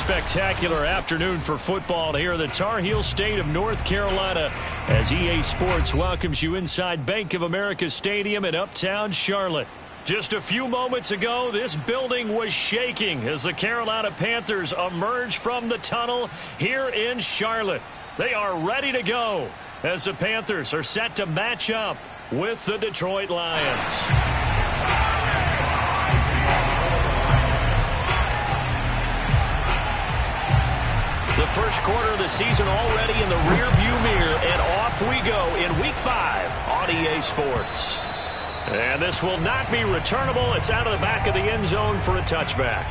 spectacular afternoon for football here in the Tar Heel state of North Carolina as EA Sports welcomes you inside Bank of America Stadium in uptown Charlotte. Just a few moments ago, this building was shaking as the Carolina Panthers emerge from the tunnel here in Charlotte. They are ready to go as the Panthers are set to match up with the Detroit Lions. The first quarter of the season already in the rearview mirror, and off we go in Week 5 on EA Sports. And this will not be returnable. It's out of the back of the end zone for a touchback.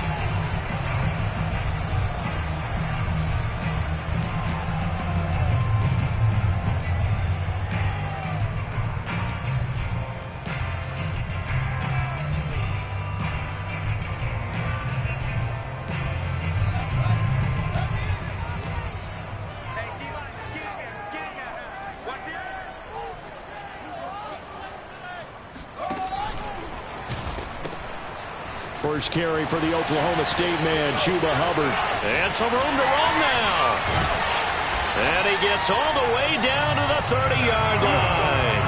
First carry for the Oklahoma State man, Chuba Hubbard. And some room to run now. And he gets all the way down to the 30-yard line.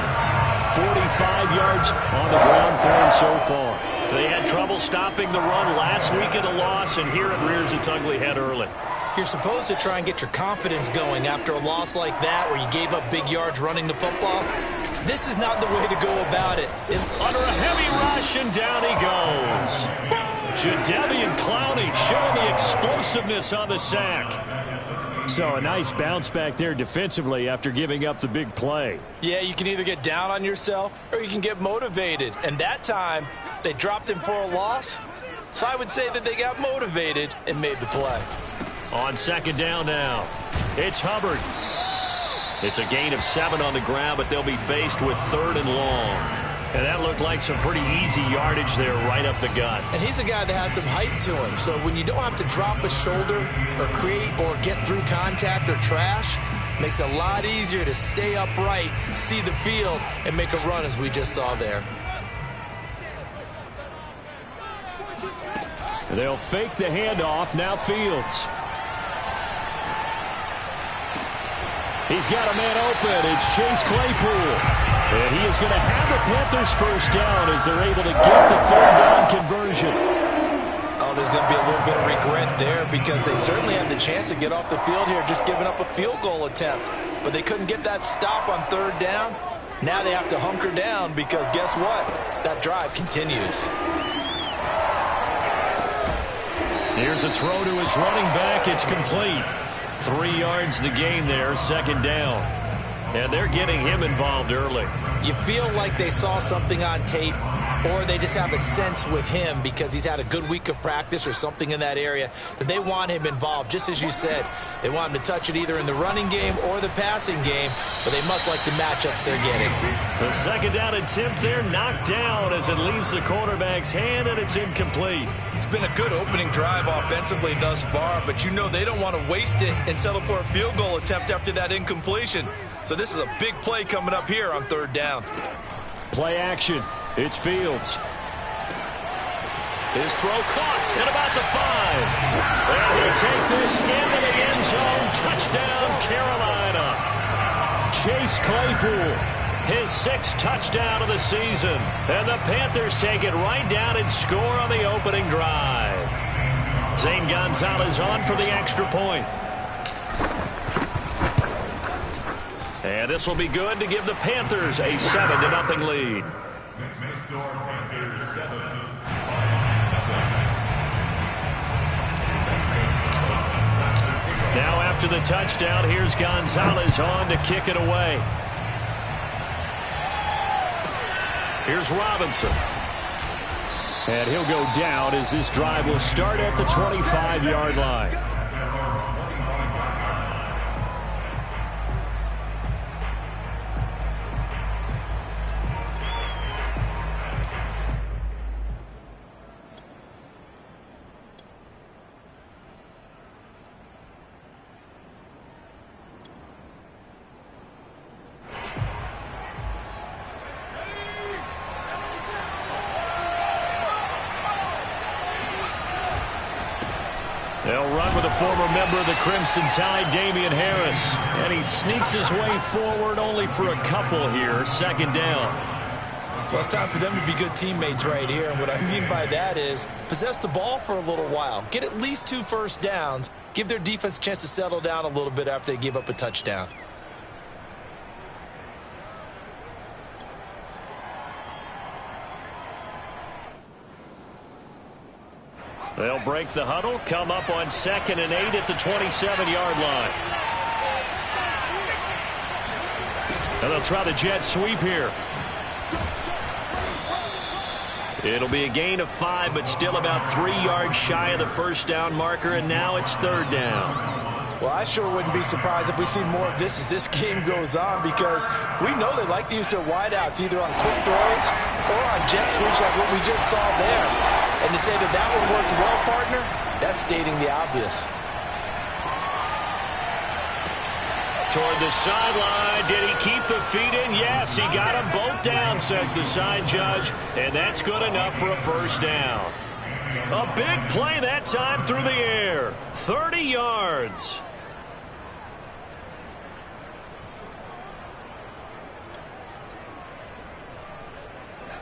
45 yards on the ground for him so far. They had trouble stopping the run last week in a loss, and here it rears its ugly head early. You're supposed to try and get your confidence going after a loss like that where you gave up big yards running the football. This is not the way to go about it. Under a heavy rush, and down he goes. Jadeveon Clowney showing the explosiveness on the sack. So a nice bounce back there defensively after giving up the big play. Yeah, you can either get down on yourself or you can get motivated. And that time, they dropped him for a loss. So I would say that they got motivated and made the play. On second down now, it's Hubbard. It's a gain of 7 on the ground, but they'll be faced with 3rd and long. And that looked like some pretty easy yardage there right up the gut. And he's a guy that has some height to him. So when you don't have to drop a shoulder or create or get through contact or trash, makes it a lot easier to stay upright, see the field, and make a run as we just saw there. They'll fake the handoff. Now Fields. He's got a man open. It's Chase Claypool. And he is going to have the Panthers first down as they're able to get the 3rd down conversion. Oh, there's going to be a little bit of regret there because they certainly had the chance to get off the field here, just giving up a field goal attempt. But they couldn't get that stop on 3rd down. Now they have to hunker down because guess what? That drive continues. Here's a throw to his running back. It's complete. 3 yards the gain there, 2nd down. And they're getting him involved early. You feel like they saw something on tape, or they just have a sense with him because he's had a good week of practice or something in that area that they want him involved. Just as you said, they want him to touch it either in the running game or the passing game, but they must like the matchups they're getting. The 2nd down attempt there knocked down as it leaves the quarterback's hand, and it's incomplete. It's been a good opening drive offensively thus far, but you know they don't want to waste it and settle for a field goal attempt after that incompletion. So this is a big play coming up here on 3rd down. Play action. It's Fields. His throw caught at about the 5. And he'll take this into the end zone. Touchdown, Carolina. Chase Claypool, his 6th touchdown of the season. And the Panthers take it right down and score on the opening drive. Zane Gonzalez on for the extra point. And this will be good to give the Panthers a 7-0 lead. Now after the touchdown, here's Gonzalez on to kick it away. Here's Robinson. And he'll go down as this drive will start at the 25-yard line. They'll run with a former member of the Crimson Tide, Damian Harris. And he sneaks his way forward only for a couple here. Second down. Well, it's time for them to be good teammates right here. And what I mean by that is possess the ball for a little while. Get at least 2 first downs. Give their defense a chance to settle down a little bit after they give up a touchdown. They'll break the huddle, come up on 2nd and 8 at the 27-yard line. And they'll try the jet sweep here. It'll be a gain of 5, but still about 3 yards shy of the first down marker, and now it's 3rd down. Well, I sure wouldn't be surprised if we see more of this as this game goes on, because we know they like to use their wideouts either on quick throws or on jet sweeps like what we just saw there. And to say that that one worked well, partner, that's stating the obvious. Toward the sideline. Did he keep the feet in? Yes, he got them both down, says the side judge. And that's good enough for a first down. A big play that time through the air. 30 yards.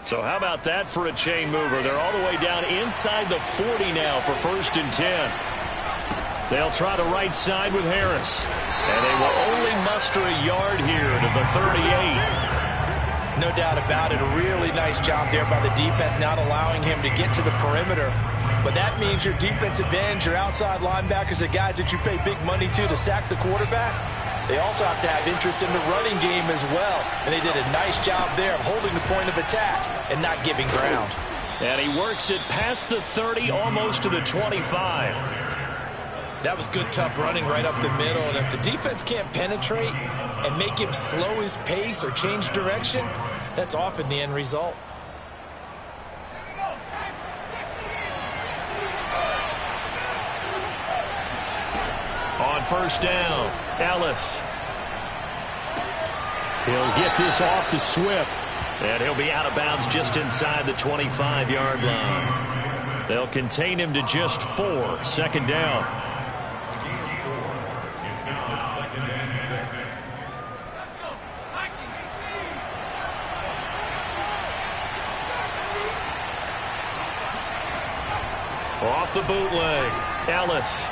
So how about that for a chain mover? They're all the way down inside the 40 now for 1st and 10. They'll try the right side with Harris. And they will only muster a yard here to the 38. No doubt about it. A really nice job there by the defense, not allowing him to get to the perimeter. But that means your defensive ends, your outside linebackers, the guys that you pay big money to sack the quarterback, they also have to have interest in the running game as well. And they did a nice job there of holding the point of attack and not giving ground. And he works it past the 30, almost to the 25. That was good, tough running right up the middle. And if the defense can't penetrate and make him slow his pace or change direction, that's often the end result. On first down, Ellis. He'll get this off to Swift. And he'll be out of bounds just inside the 25-yard line. They'll contain him to just 4. 2nd down. It's now 2nd and 6. Off the bootleg, Ellis.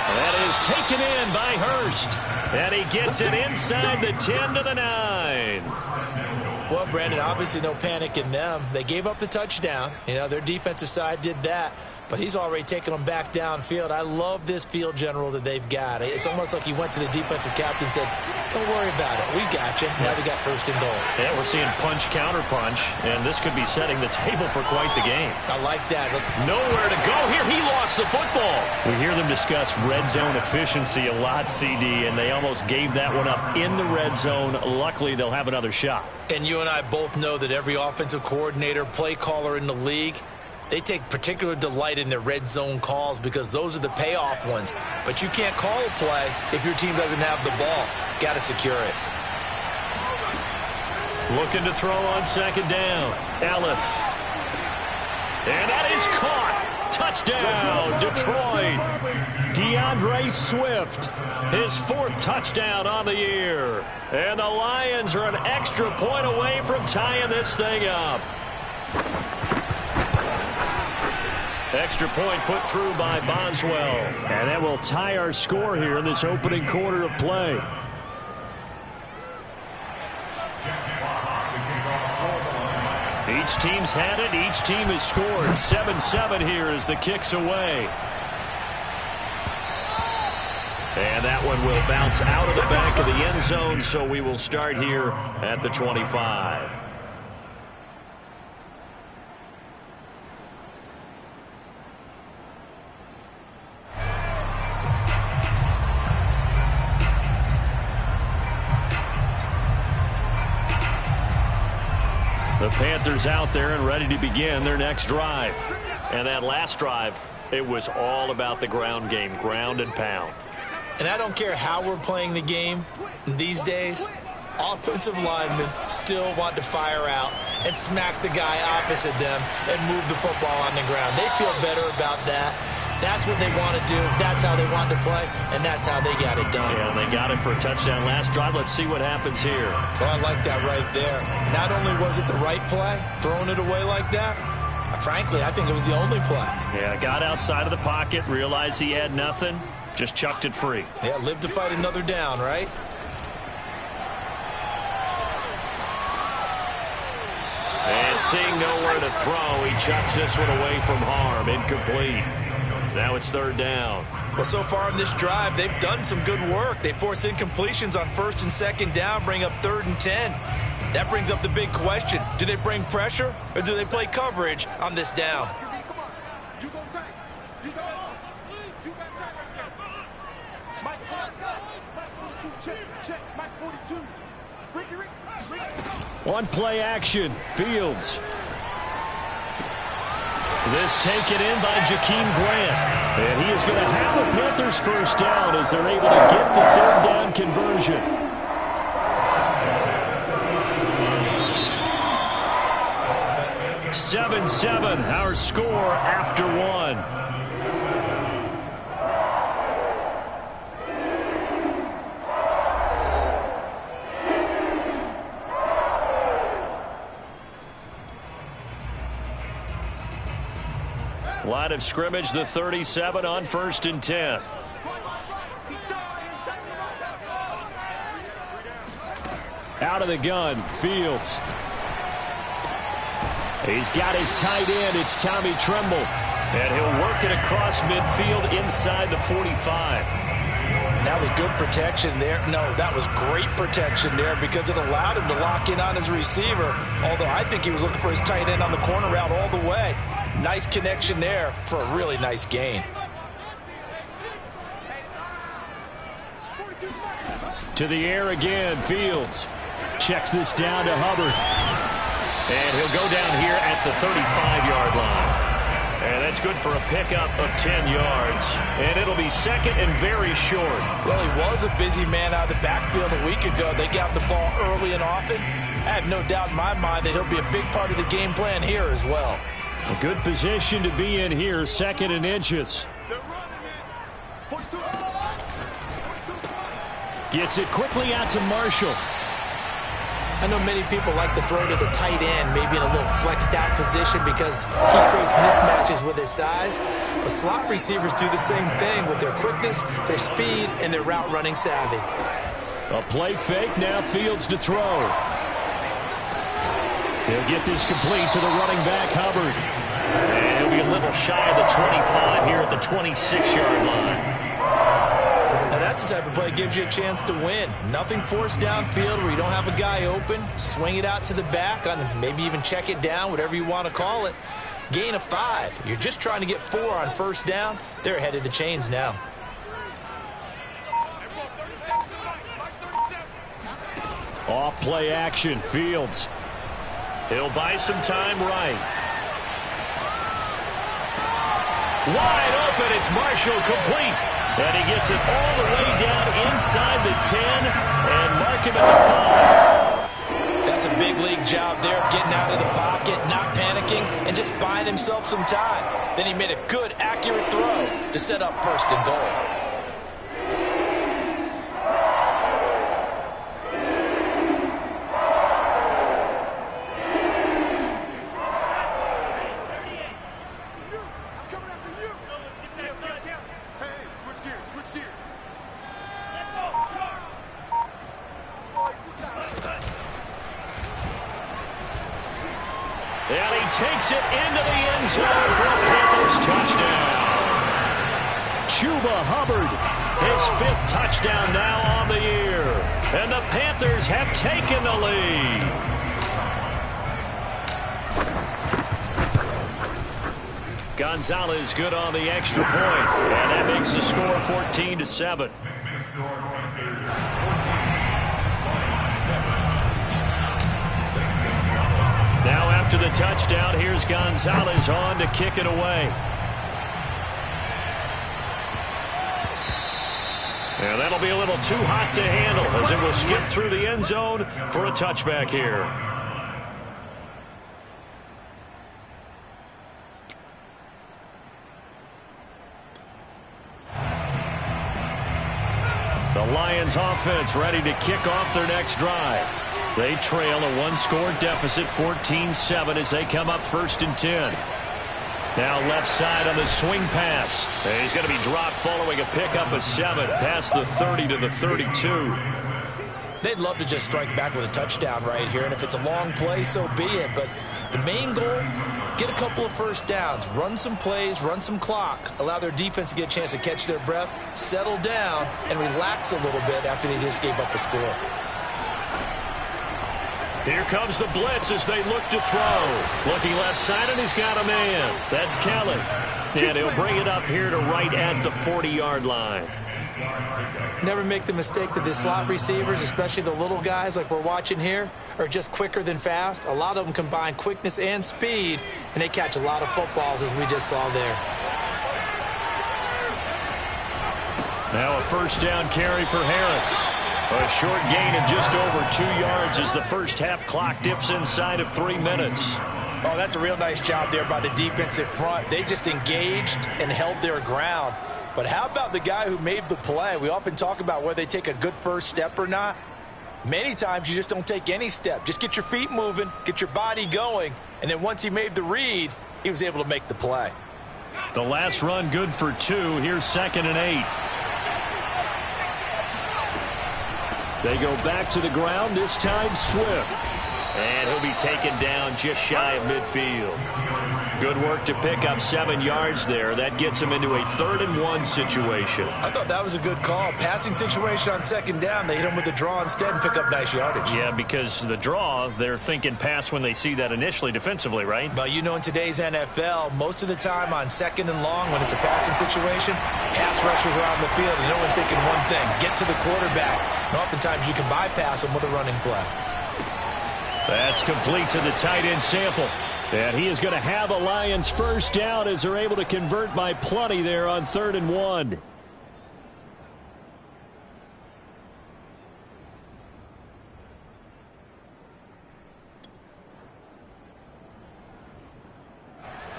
That is taken in by Hurst. And he gets it inside the 10 to the 9. Well, Brandon, obviously no panic in them. They gave up the touchdown. You know, their defensive side did that. But he's already taken them back downfield. I love this field general that they've got. It's almost like he went to the defensive captain and said, don't worry about it. We got you. Now they got 1st and goal. Yeah, we're seeing punch, counter punch, and this could be setting the table for quite the game. I like that. Nowhere to go here. He lost the football. We hear them discuss red zone efficiency a lot, CD, and they almost gave that one up in the red zone. Luckily, they'll have another shot. And you and I both know that every offensive coordinator, play caller in the league, they take particular delight in their red zone calls because those are the payoff ones. But you can't call a play if your team doesn't have the ball. Got to secure it. Looking to throw on 2nd down. Ellis. And that is caught. Touchdown, Detroit. DeAndre Swift. His 4th touchdown on the year. And the Lions are an extra point away from tying this thing up. Extra point put through by Boswell. And that will tie our score here in this opening quarter of play. Each team's had it. Each team has scored. 7-7 here as the kick's away. And that one will bounce out of the back of the end zone, so we will start here at the 25. The Panthers out there and ready to begin their next drive. And that last drive, it was all about the ground game, ground and pound. And I don't care how we're playing the game these days, offensive linemen still want to fire out and smack the guy opposite them and move the football on the ground. They feel better about that. That's what they want to do. That's how they want to play, and that's how they got it done. Yeah, they got it for a touchdown last drive. Let's see what happens here. Oh, I like that right there. Not only was it the right play, throwing it away like that, frankly, I think it was the only play. Yeah, got outside of the pocket, realized he had nothing, just chucked it free. Yeah, live to fight another down, right? And seeing nowhere to throw, he chucks this one away from harm. Incomplete. Now it's third down. Well, so far in this drive, they've done some good work. They force incompletions on first and second down, bring up 3rd and 10. That brings up the big question. Do they bring pressure or do they play coverage on this down? One play action. Fields. This taken in by Jakeem Grant. And he is going to have a Panthers first down as they're able to get the third down conversion. (7-7) our score after one. Line of scrimmage, the 37 on 1st and 10. Out of the gun, Fields. He's got his tight end. It's Tommy Tremble. And he'll work it across midfield inside the 45. That was good protection there. No, that was great protection there because it allowed him to lock in on his receiver. Although I think he was looking for his tight end on the corner route all the way. Nice connection there for a really nice gain. To the air again, Fields. Checks this down to Hubbard. And he'll go down here at the 35-yard line. And that's good for a pickup of 10 yards. And it'll be second and very short. Well, he was a busy man out of the backfield a week ago. They got the ball early and often. I have no doubt in my mind that he'll be a big part of the game plan here as well. A good position to be in here, 2nd and inches. Gets it quickly out to Marshall. I know many people like to throw to the tight end, maybe in a little flexed out position because he creates mismatches with his size. But slot receivers do the same thing with their quickness, their speed, and their route running savvy. A play fake, now Fields to throw. He'll get this complete to the running back, Hubbard. And he'll be a little shy of the 25 here at the 26-yard line. Now that's the type of play that gives you a chance to win. Nothing forced downfield where you don't have a guy open. Swing it out to the back, on maybe even check it down, whatever you want to call it. Gain of 5. You're just trying to get 4 on first down. They're ahead of the chains now. Off play action, Fields. He'll buy some time right. Wide open, it's Marshall complete. And he gets it all the way down inside the 10 and mark him at the 5. That's a big league job there of getting out of the pocket, not panicking, and just buying himself some time. Then he made a good, accurate throw to set up 1st and goal. And he takes it into the end zone for a Panthers touchdown. Chuba Hubbard, his 5th touchdown now on the year. And the Panthers have taken the lead. Gonzalez good on the extra point. And that makes the score 14-7. Now after the touchdown, here's Gonzalez on to kick it away. And that'll be a little too hot to handle as it will skip through the end zone for a touchback here. Lions offense ready to kick off their next drive. They trail a one-score deficit, 14-7, as they come up 1st and 10. Now left side on the swing pass. He's going to be dropped following a pickup of 7 past the 30 to the 32. They'd love to just strike back with a touchdown right here, and if it's a long play, so be it. But the main goal, get a couple of first downs, run some plays, run some clock, allow their defense to get a chance to catch their breath, settle down, and relax a little bit after they just gave up a score. Here comes the blitz as they look to throw. Looking left side, and he's got a man. That's Kelly. And he'll bring it up here to right at the 40-yard line. Never make the mistake that the slot receivers, especially the little guys like we're watching here, are just quicker than fast. A lot of them combine quickness and speed, and they catch a lot of footballs, as we just saw there. Now a first down carry for Harris. A short gain of just over 2 yards as the first half clock dips inside of 3 minutes. Oh, that's a real nice job there by the defensive front. They just engaged and held their ground. But how about the guy who made the play? We often talk about whether they take a good first step or not. Many times you just don't take any step. Just get your feet moving, get your body going, and then once he made the read, he was able to make the play. The last run good for 2. Here's 2nd and 8. They go back to the ground, this time Swift. And he'll be taken down just shy of midfield. Good work to pick up 7 yards there. That gets him into a 3rd and 1 situation. I thought that was a good call. Passing situation on 2nd down. They hit him with the draw instead and pick up nice yardage. Yeah, because the draw, they're thinking pass when they see that initially defensively, right? But you know, in today's NFL, most of the time on 2nd and long, when it's a passing situation, pass rushers are out in the field and they're only thinking one thing, get to the quarterback. And oftentimes you can bypass them with a running play. That's complete to the tight end Sample. And he is going to have a Lions first down as they're able to convert by plenty there on 3rd and 1.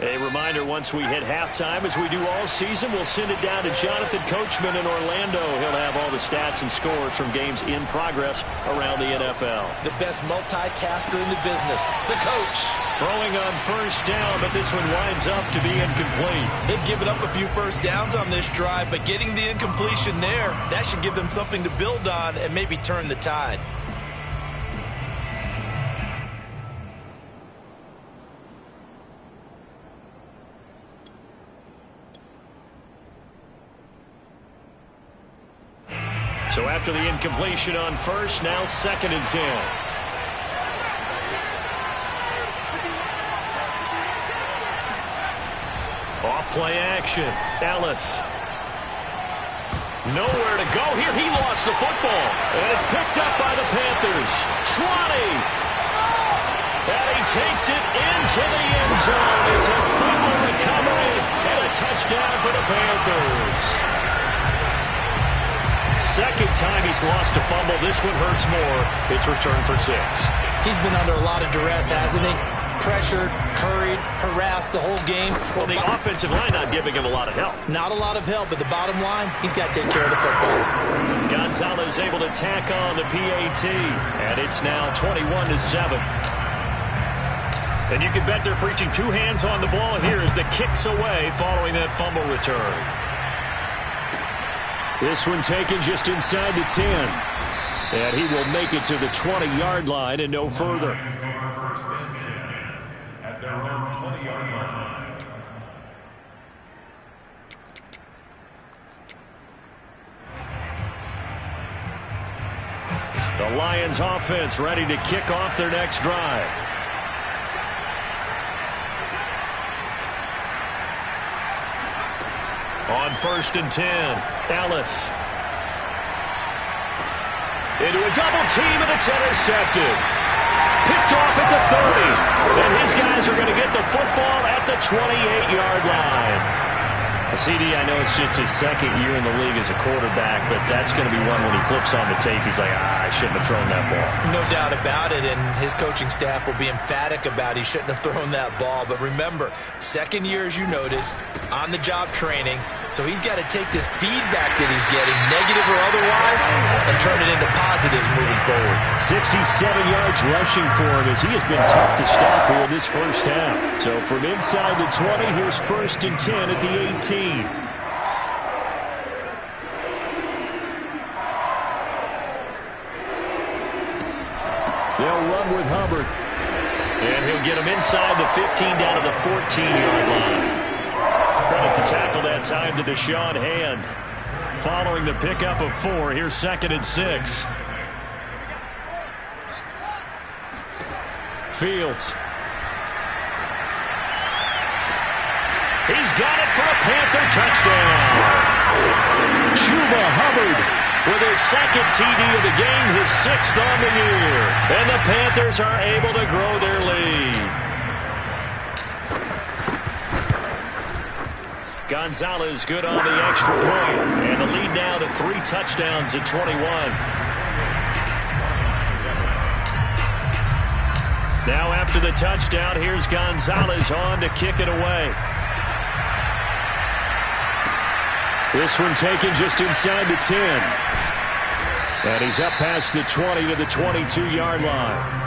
A reminder, once we hit halftime, as we do all season, we'll send it down to Jonathan Coachman in Orlando. He'll have all the stats and scores from games in progress around the NFL. The best multitasker in the business, the coach. Throwing on first down, but this one winds up to be incomplete. They've given up a few first downs on this drive, but getting the incompletion there, that should give them something to build on and maybe turn the tide. So after the incompletion on first, now 2nd and 10. Off play action. Ellis. Nowhere to go here. He lost the football. And it's picked up by the Panthers. 20. And he takes it into the end zone. It's a fumble recovery and a touchdown for the Panthers. Second time he's lost a fumble. This one hurts more. It's returned for 6. He's been under a lot of duress, hasn't he? Pressured, hurried, harassed the whole game. Well, the offensive line not giving him a lot of help. Not a lot of help, but the bottom line, he's got to take care of the football. Gonzalez able to tack on the PAT, and it's now 21-7. And you can bet they're preaching 2 hands on the ball here as the kick's away following that fumble return. This one taken just inside the 10. And he will make it to the 20-yard line and no further. At their own 20-yard line. The Lions offense ready to kick off their next drive. On 1st and 10, Ellis. Into a double team, and it's intercepted. Picked off at the 30. And his guys are going to get the football at the 28-yard line. CD, I know it's just his 2nd year in the league as a quarterback, but that's going to be one when he flips on the tape. He's like, I shouldn't have thrown that ball. No doubt about it, and his coaching staff will be emphatic about he shouldn't have thrown that ball. But remember, 2nd year, as you noted, on-the-job training, So he's got to take this feedback that he's getting, negative or otherwise, and turn it into positives moving forward. 67 yards rushing for him as he has been tough to stop here this first half. So from inside the 20, here's 1st and 10 at the 18. They'll run with Hubbard. And he'll get him inside the 15 down to the 14-yard line. Credit to tackle that time to Deshaun Hand. Following the pickup of 4, here's 2nd and 6. Fields. He's got it for a Panther touchdown. Chuba Hubbard with his 2nd TD of the game, his 6th on the year. And the Panthers are able to grow their lead. Gonzalez good on the extra point. And the lead now to 3 touchdowns at 21. Now after the touchdown, here's Gonzalez on to kick it away. This one taken just inside the 10. And he's up past the 20 to the 22-yard line.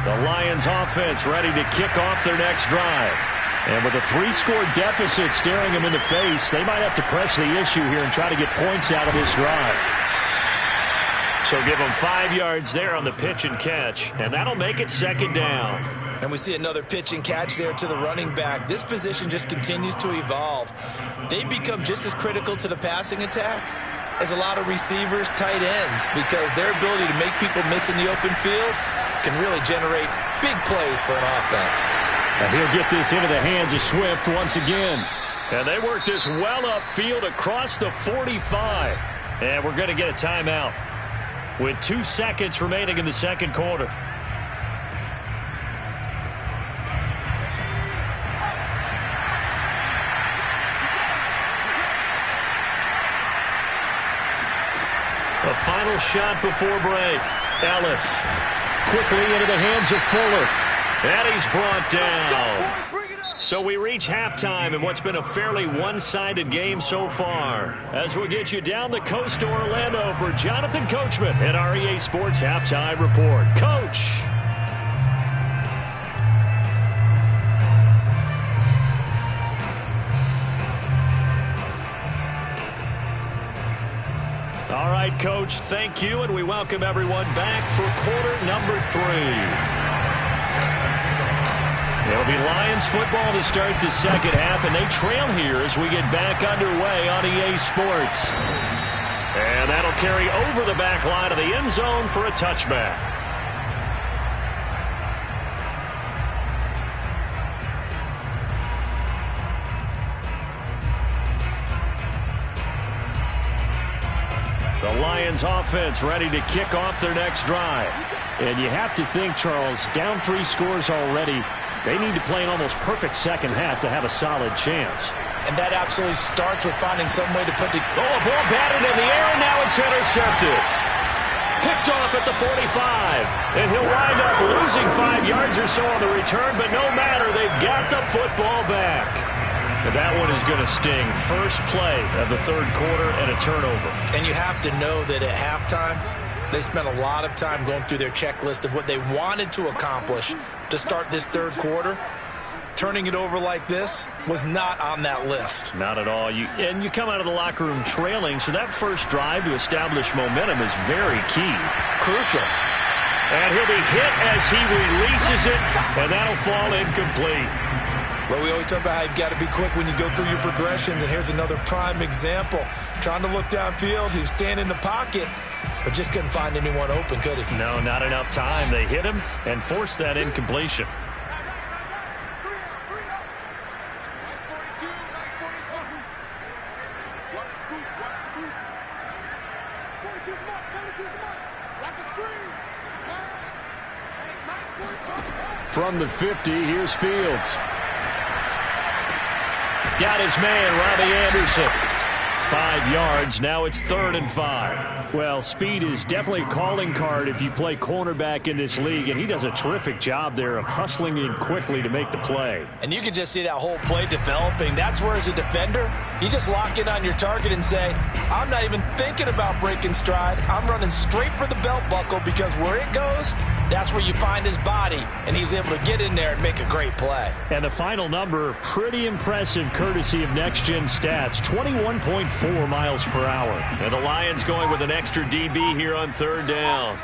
The Lions offense ready to kick off their next drive. And with a 3-score deficit staring them in the face, they might have to press the issue here and try to get points out of this drive. So give them 5 yards there on the pitch and catch, and that'll make it 2nd down. And we see another pitch and catch there to the running back. This position just continues to evolve. They become just as critical to the passing attack as a lot of receivers, tight ends, because their ability to make people miss in the open field can really generate big plays for an offense. And he'll get this into the hands of Swift once again. And they work this well upfield across the 45. And we're going to get a timeout with 2 seconds remaining in the second quarter. A final shot before break. Ellis quickly into the hands of Fuller. And he's brought down. So we reach halftime in what's been a fairly one-sided game so far. As we'll get you down the coast to Orlando for Jonathan Coachman at our EA Sports Halftime Report. Coach. All right, Coach, thank you, and we welcome everyone back for quarter number 3. It'll be Lions football to start the second half, and they trail here as we get back underway on EA Sports. And that'll carry over the back line of the end zone for a touchback. The Lions offense ready to kick off their next drive. And you have to think, Charles, down 3 scores already. They need to play an almost perfect second half to have a solid chance. And that absolutely starts with finding some way to put the... Oh, a ball batted in the air, and now it's intercepted. Picked off at the 45. And he'll wind up losing 5 yards or so on the return, but no matter, they've got the football back. And that one is going to sting. First play of the third quarter and a turnover. And you have to know that at halftime, they spent a lot of time going through their checklist of what they wanted to accomplish to start this third quarter. Turning it over like this was not on that list. Not at all. And you come out of the locker room trailing, so that first drive to establish momentum is very key. Crucial. And he'll be hit as he releases it, and that'll fall incomplete. Well, we always talk about how you've got to be quick when you go through your progressions, and here's another prime example. Trying to look downfield, he was standing in the pocket, but just couldn't find anyone open, could he? No, not enough time. They hit him and forced that incompletion. From the 50, here's Fields. Got his man, Robbie Anderson. 5 yards. Now it's 3rd and 5. Well, speed is definitely a calling card if you play cornerback in this league, and he does a terrific job there of hustling in quickly to make the play. And you can just see that whole play developing. That's where, as a defender, you just lock in on your target and say, I'm not even thinking about breaking stride. I'm running straight for the belt buckle, because where it goes, that's where you find his body. And he was able to get in there and make a great play. And the final number, pretty impressive courtesy of Next Gen Stats, 21.4 miles per hour. And the Lions going with an extra DB here on 3rd down.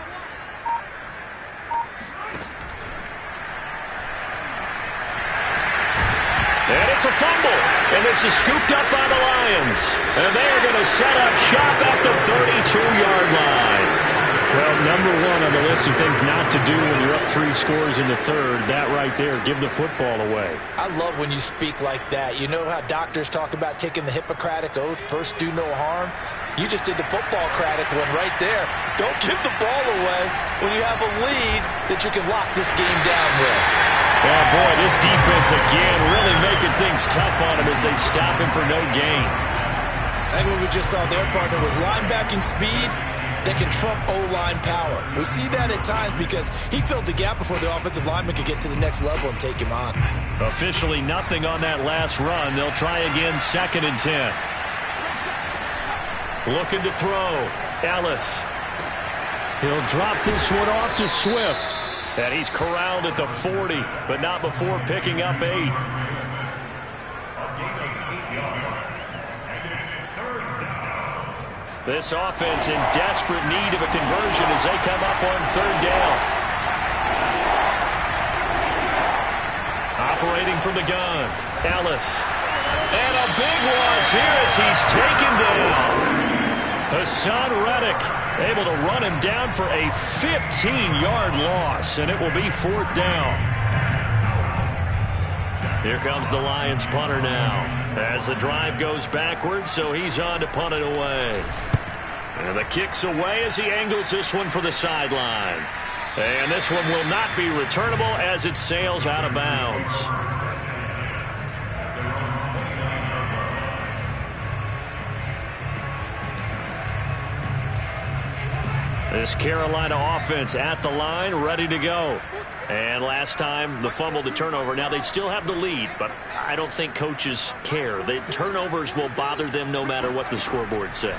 And it's a fumble. And this is scooped up by the Lions. And they are going to set up shop at the 32-yard line. Well, number one on the list of things not to do when you're up 3 scores in the 3rd, that right there, give the football away. I love when you speak like that. You know how doctors talk about taking the Hippocratic Oath, first do no harm? You just did the football-cratic one right there. Don't give the ball away when you have a lead that you can lock this game down with. Oh, boy, this defense again really making things tough on him as they stop him for no gain. I think what we just saw there, partner, was linebacking speed that can trump O-line power. We see that at times because he filled the gap before the offensive lineman could get to the next level and take him on. Officially nothing on that last run. They'll try again, 2nd and 10. Looking to throw. Ellis. He'll drop this one off to Swift. And he's corralled at the 40, but not before picking up 8. This offense in desperate need of a conversion as they come up on 3rd down. Operating from the gun, Ellis. And a big loss here as he's taken down. Hassan Reddick able to run him down for a 15-yard loss, and it will be 4th down. Here comes the Lions punter now as the drive goes backwards, so he's on to punt it away. And the kick's away as he angles this one for the sideline. And this one will not be returnable as it sails out of bounds. This Carolina offense at the line, ready to go. And last time, the fumble, the turnover. Now, they still have the lead, but I don't think coaches care. The turnovers will bother them no matter what the scoreboard says.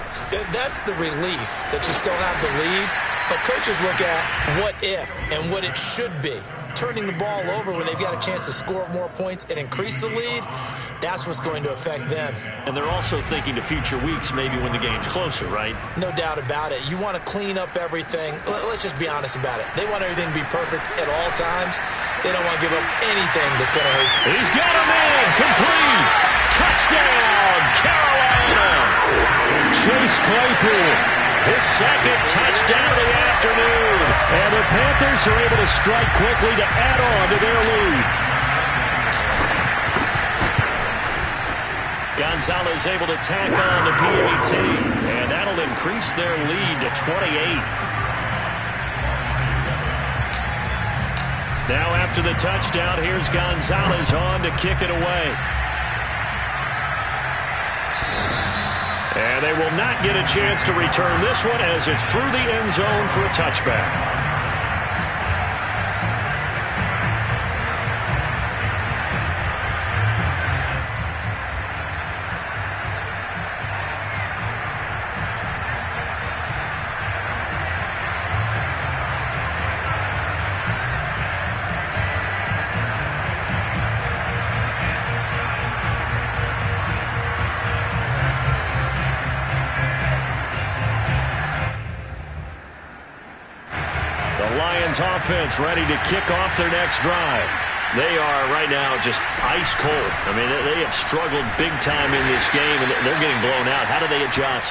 That's the relief that you still have the lead. But coaches look at what if and what it should be. Turning the ball over when they've got a chance to score more points and increase the lead, that's what's going to affect them. And they're also thinking to future weeks, maybe when the game's closer, right? No doubt about it. You want to clean up everything. Let's just be honest about it. They want everything to be perfect at all times. They don't want to give up anything that's going to hurt. He's got a man. Complete. Touchdown, Carolina. Chase Claypool. His 2nd touchdown of the afternoon. And the Panthers are able to strike quickly to add on to their lead. Gonzalez able to tack on the PAT. And that'll increase their lead to 28. Now after the touchdown, here's Gonzalez on to kick it away. And they will not get a chance to return this one as it's through the end zone for a touchback. Offense ready to kick off their next drive. They are right now just ice cold. I mean, they have struggled big time in this game, and they're getting blown out. How do they adjust?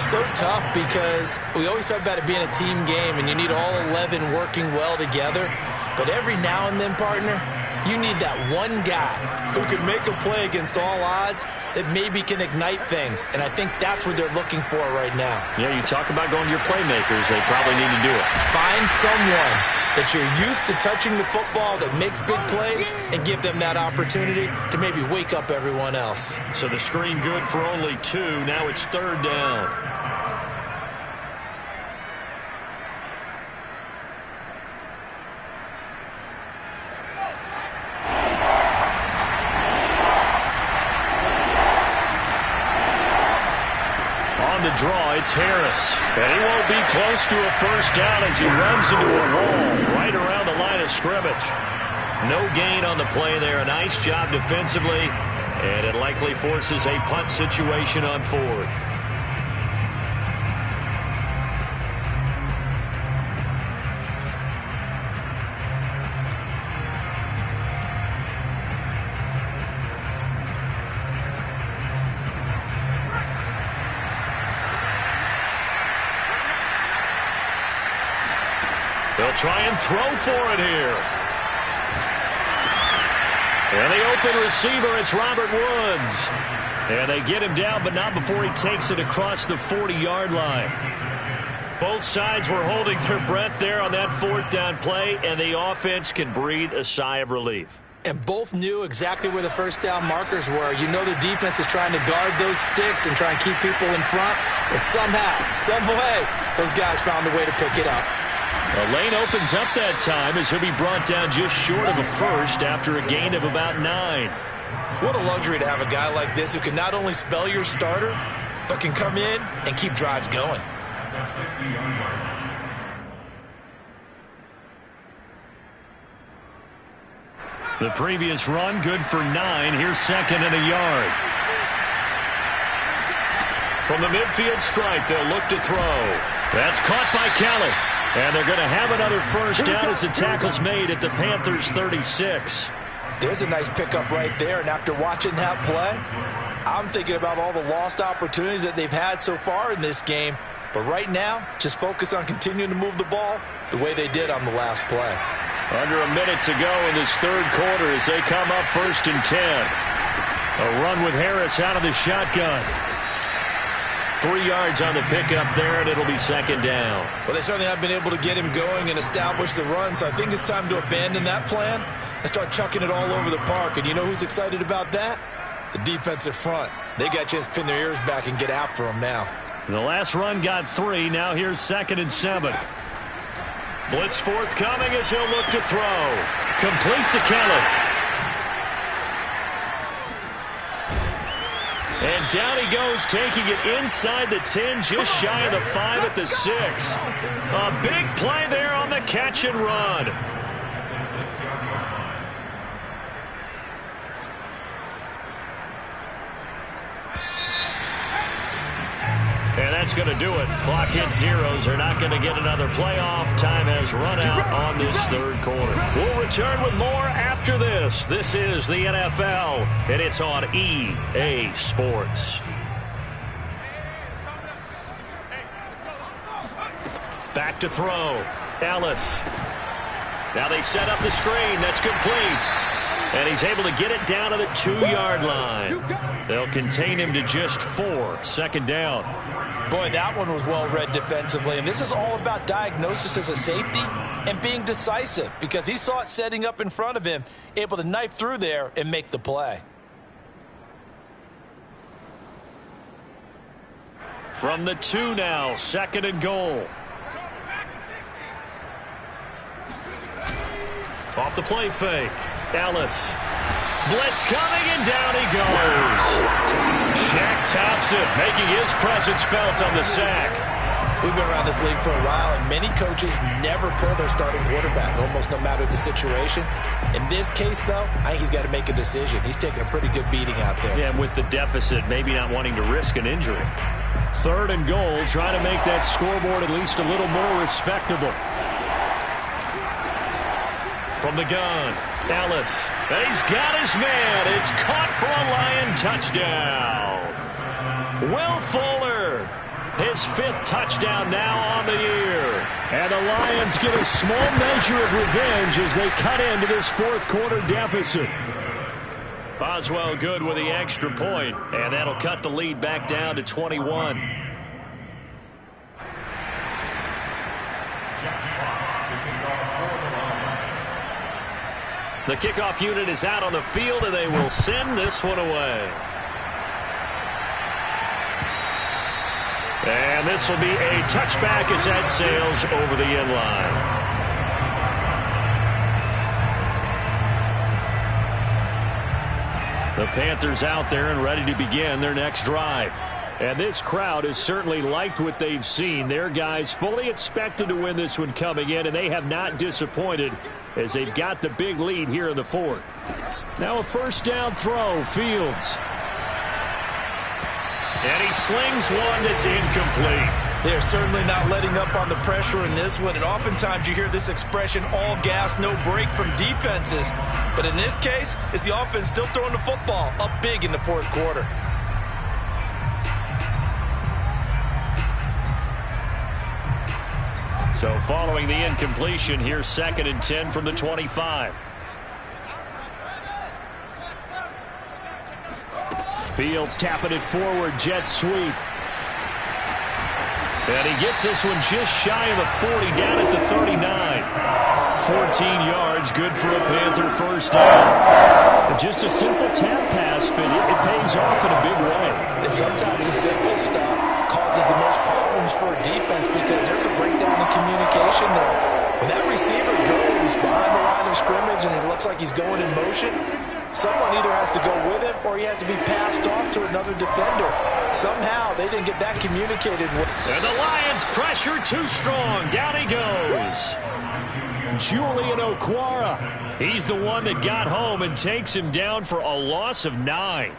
So tough because we always talk about it being a team game, and you need all 11 working well together. But every now and then, partner, you need that one guy who can make a play against all odds that maybe can ignite things. And I think that's what they're looking for right now. Yeah, you talk about going to your playmakers. They probably need to do it. Find someone that you're used to touching the football, that makes big plays, and give them that opportunity to maybe wake up everyone else. So the screen good for only 2. Now it's 3rd down. On the draw, it's Harris. And he won't be close to a first down as he runs into a wall right around the line of scrimmage. No gain on the play there. A nice job defensively. And it likely forces a punt situation on 4th. They'll try and throw for it here. And the open receiver, it's Robert Woods. And they get him down, but not before he takes it across the 40-yard line. Both sides were holding their breath there on that 4th down play, and the offense can breathe a sigh of relief. And both knew exactly where the first down markers were. You know the defense is trying to guard those sticks and try and keep people in front. But somehow, some way, those guys found a way to pick it up. The lane opens up that time as he'll be brought down just short of a first after a gain of about 9. What a luxury to have a guy like this who can not only spell your starter, but can come in and keep drives going. The previous run, good for 9. Here's 2nd and a yard. From the midfield stripe, they'll look to throw. That's caught by Kelly. And they're going to have another first down as the tackle's made at the Panthers' 36. There's a nice pickup right there, and after watching that play, I'm thinking about all the lost opportunities that they've had so far in this game. But right now, just focus on continuing to move the ball the way they did on the last play. Under a minute to go in this 3rd quarter as they come up 1st and 10. A run with Harris out of the shotgun. 3 yards on the pickup there, and it'll be 2nd down. Well, they certainly have been able to get him going and establish the run, so I think it's time to abandon that plan and start chucking it all over the park. And you know who's excited about that? The defensive front. They got a chance to pin their ears back and get after him now. The last run got 3. Now here's 2nd and 7. Blitz forthcoming as he'll look to throw. Complete to Kelly. And down he goes, taking it inside the 10, just shy of the 5 at the 6. A big play there on the catch and run. And that's going to do it. Clock hits zeros. They're not going to get another playoff. Time has run out on this 3rd quarter. We'll return with more after this. This is the NFL, and it's on EA Sports. Back to throw. Ellis. Now they set up the screen. That's complete. And he's able to get it down to the 2-yard line. They'll contain him to just 4. 2nd down. Boy, that one was well read defensively. And this is all about diagnosis as a safety and being decisive, because he saw it setting up in front of him, able to knife through there and make the play. From the 2 now, 2nd and goal. Off the play fake. Ellis. Blitz coming, and down he goes. Shaq Thompson making his presence felt on the sack. We've been around this league for a while, and many coaches never pull their starting quarterback, almost no matter the situation. In this case, though, I think he's got to make a decision. He's taking a pretty good beating out there. Yeah, with the deficit, maybe not wanting to risk an injury. 3rd and goal, trying to make that scoreboard at least a little more respectable. From the gun, Ellis. And he's got his man. It's caught for a Lion touchdown. Will Fuller, his 5th touchdown now on the year. And the Lions get a small measure of revenge as they cut into this 4th quarter deficit. Boswell good with the extra point, and that'll cut the lead back down to 21. Jack Fox to kick off for the The kickoff unit is out on the field, and they will send this one away. And this will be a touchback as that sails over the end line. The Panthers out there and ready to begin their next drive. And this crowd has certainly liked what they've seen. Their guys fully expected to win this one coming in, and they have not disappointed as they've got the big lead here in the fourth. Now a first down throw, Fields. And he slings one that's incomplete. They're certainly not letting up on the pressure in this one, and oftentimes you hear this expression, all gas, no break from defenses. But in this case, it's the offense still throwing the football up big in the fourth quarter. So following the incompletion, here's 2nd and 10 from the 25. Fields tapping it forward, jet sweep. And he gets this one just shy of the 40, down at the 39. 14 yards, good for a Panther first down. Just a simple tap pass, but it pays off in a big way. And sometimes the simple stuff causes the most problems for a defense because there's a breakdown in communication there. When that receiver goes behind the line of scrimmage and it looks like he's going in motion, someone either has to go with him or he has to be passed off to another defender. Somehow they didn't get that communicated with. And the Lions pressure too strong. Down he goes. Julian Okwara. He's the one that got home and takes him down for a loss of 9.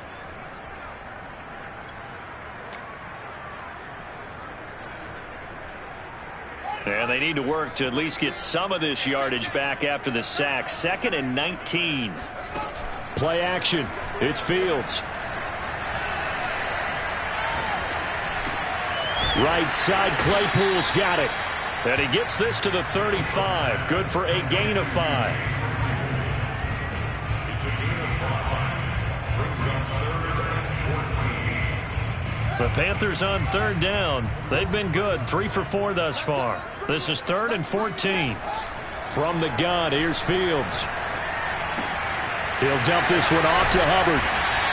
And they need to work to at least get some of this yardage back after the sack. 2nd and 19. Play action. It's Fields. Right side, Claypool's got it. And he gets this to the 35. Good for a gain of 5. The Panthers on 3rd down. They've been good. 3 for 4 thus far. This is 3rd and 14. From the gun, here's Fields. He'll dump this one off to Hubbard.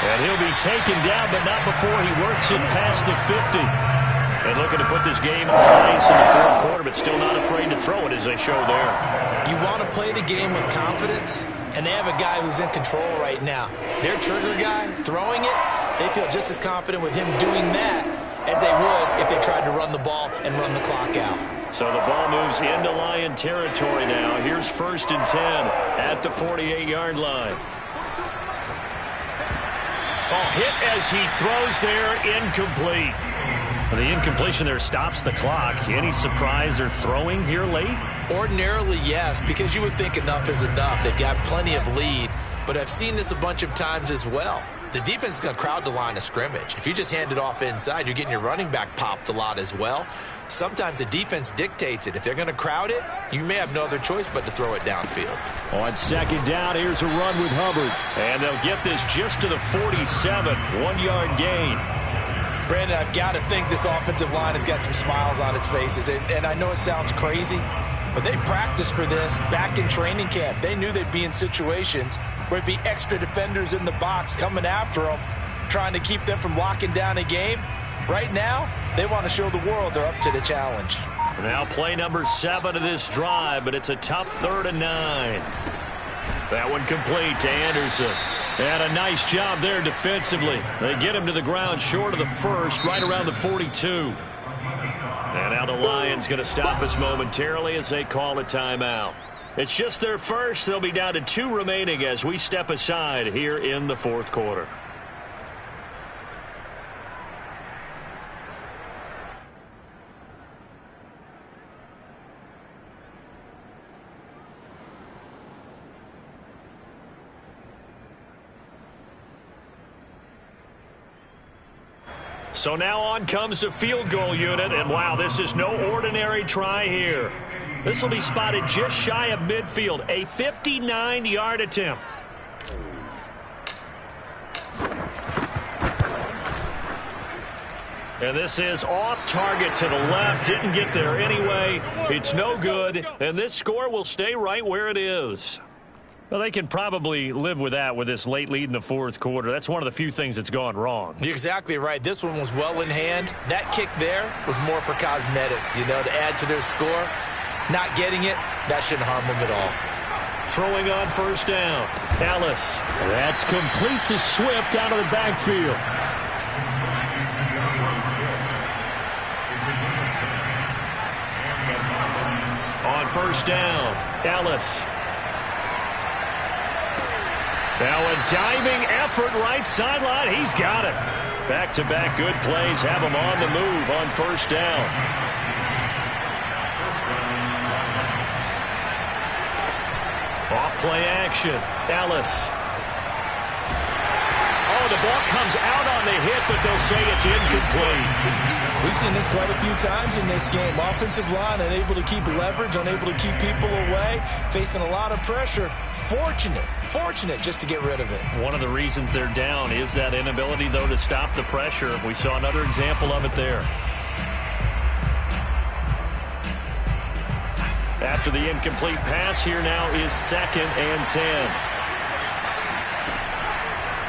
And he'll be taken down, but not before he works it past the 50. And looking to put this game on ice in the fourth quarter, but still not afraid to throw it as they show there. You want to play the game with confidence, and they have a guy who's in control right now. Their trigger guy, throwing it, they feel just as confident with him doing that as they would if they tried to run the ball and run the clock out. So the ball moves into Lion territory now. Here's 1st and 10 at the 48-yard line. Oh, hit as he throws there, incomplete. The incompletion there stops the clock. Any surprise they're throwing here late? Ordinarily, yes, because you would think enough is enough. They've got plenty of lead, but I've seen this a bunch of times as well. The defense is going to crowd the line of scrimmage. If you just hand it off inside, you're getting your running back popped a lot as well. Sometimes the defense dictates it. If they're going to crowd it, you may have no other choice but to throw it downfield. On 2nd down, here's a run with Hubbard. And they'll get this just to the 47, 1-yard gain. Brandon, I've got to think this offensive line has got some smiles on its faces. And I know it sounds crazy, but they practiced for this back in training camp. They knew they'd be in situations where it'd be extra defenders in the box coming after them, trying to keep them from locking down a game. Right now, they want to show the world they're up to the challenge. Now play number 7 of this drive, but it's a tough 3rd and 9. That one complete to Anderson. And a nice job there defensively. They get him to the ground short of the first, right around the 42. And now the Lions going to stop us momentarily as they call a timeout. It's just their first. They'll be down to 2 remaining as we step aside here in the fourth quarter. So now on comes the field goal unit, and wow, this is no ordinary try here. This will be spotted just shy of midfield, a 59-yard attempt. And this is off target to the left, didn't get there anyway. It's no good, and this score will stay right where it is. Well, they can probably live with that with this late lead in the fourth quarter. That's one of the few things that's gone wrong. You're exactly right. This one was well in hand. That kick there was more for cosmetics, to add to their score. Not getting it, that shouldn't harm them at all. Throwing on first down. Ellis. That's complete to Swift out of the backfield. On first down, Ellis. Now a diving effort right sideline. He's got it. Back-to-back good plays have him on the move on first down. Off-play action. Ellis. Oh, the ball comes out on the hit, but they'll say it's incomplete. We've seen this quite a few times in this game. Offensive line unable to keep leverage, unable to keep people away, facing a lot of pressure. Fortunate just to get rid of it. One of the reasons they're down is that inability, though, to stop the pressure. We saw another example of it there. After the incomplete pass, here now is 2nd and 10.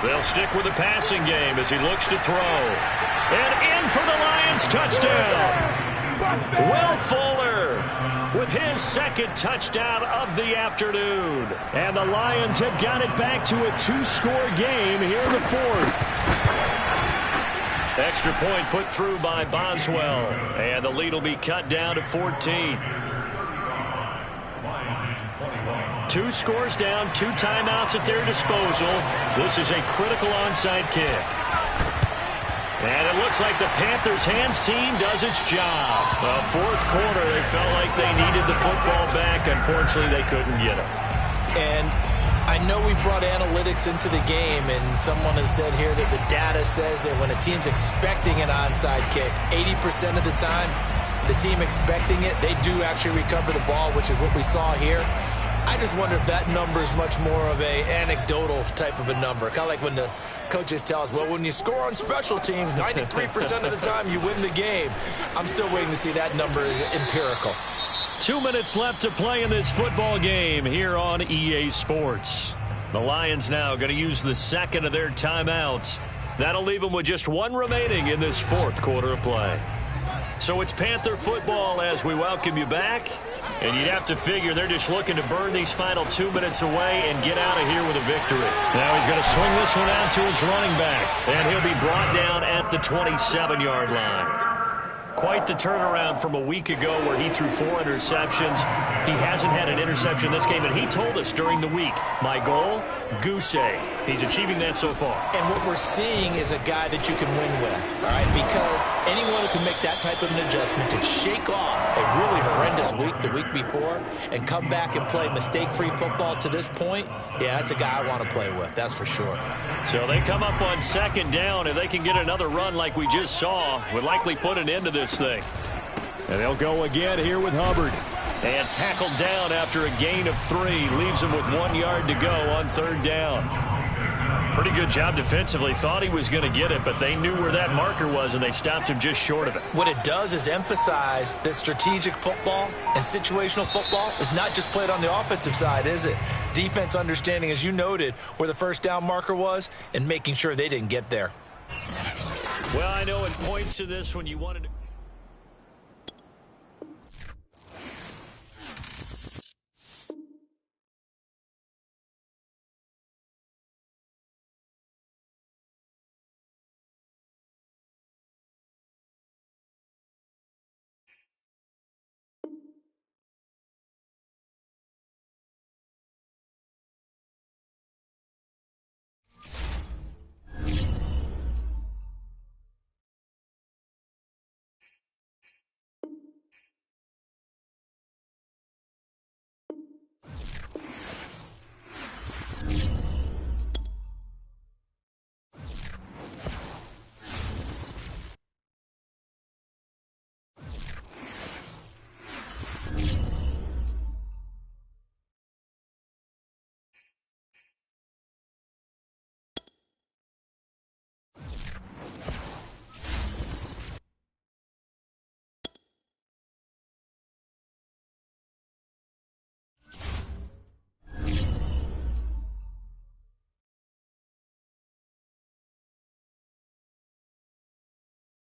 They'll stick with the passing game as he looks to throw. And in for the Lions touchdown. Will Fuller with his 2nd touchdown of the afternoon. And the Lions have got it back to a 2-score game here in the 4th. Extra point put through by Boswell. And the lead will be cut down to 14. 2 scores down, 2 timeouts at their disposal. This is a critical onside kick. And it looks like the Panthers' hands team does its job. The fourth quarter, they felt like they needed the football back. Unfortunately, they couldn't get it. And I know we brought analytics into the game, and someone has said here that the data says that when a team's expecting an onside kick, 80% of the time, the team expecting it, they do actually recover the ball, which is what we saw here. I just wonder if that number is much more of a anecdotal type of a number. Kind of like when the coaches tell us, well, when you score on special teams, 93% of the time you win the game. I'm still waiting to see that number is empirical. 2 minutes left to play in this football game here on EA Sports. The Lions now going to use the 2nd of their timeouts. That'll leave them with just 1 remaining in this 4th quarter of play. So it's Panther football as we welcome you back. And you'd have to figure they're just looking to burn these final 2 minutes away and get out of here with a victory. Now he's going to swing this one out to his running back. And he'll be brought down at the 27-yard line. Quite the turnaround from a week ago where he threw 4 interceptions. He hasn't had an interception this game, and he told us during the week, my goal, goose egg. He's achieving that so far. And what we're seeing is a guy that you can win with, all right? Because anyone who can make that type of an adjustment to shake off a really horrendous week the week before and come back and play mistake-free football to this point, yeah, that's a guy I want to play with, that's for sure. So they come up on 2nd down. If they can get another run like we just saw, would likely put an end to this thing. And they'll go again here with Hubbard. And tackled down after a gain of 3. Leaves him with 1 yard to go on 3rd down. Pretty good job defensively. Thought he was going to get it, but they knew where that marker was, and they stopped him just short of it. What it does is emphasize that strategic football and situational football is not just played on the offensive side, is it? Defense understanding, as you noted, where the first down marker was and making sure they didn't get there. Well, I know it points to this when you wanted to...